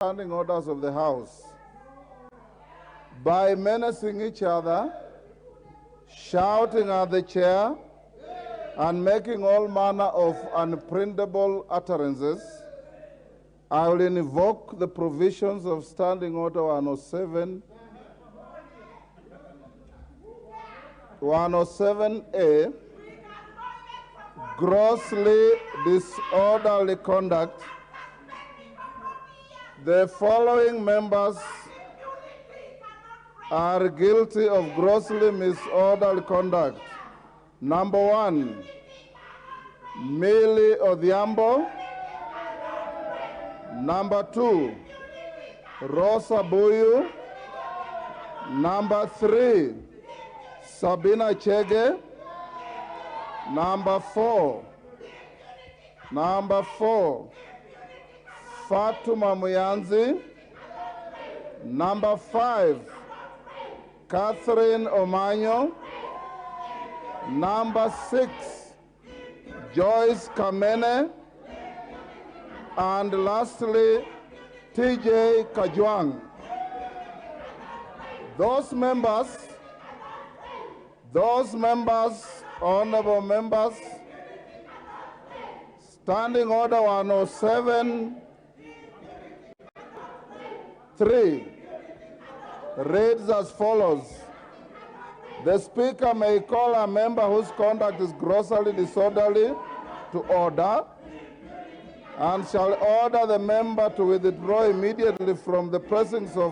standing orders of the House by menacing each other, shouting at the chair, and making all manner of unprintable utterances, I will invoke the provisions of Standing Order 107A, grossly disorderly conduct. The following members are guilty of grossly disorderly conduct. Number 1, Millie Odhiambo. Number 2, Rosa Buyu. Number 3, Sabina Chege. Number 4, Fatuma Muyanzi. Number 5, Catherine Omanyo. Number 6, Joyce Kamene. And lastly, TJ Kajwang. Those members, honorable members, Standing Order 107.3 reads as follows. The Speaker may call a member whose conduct is grossly disorderly to order and shall order the member to withdraw immediately from the presence of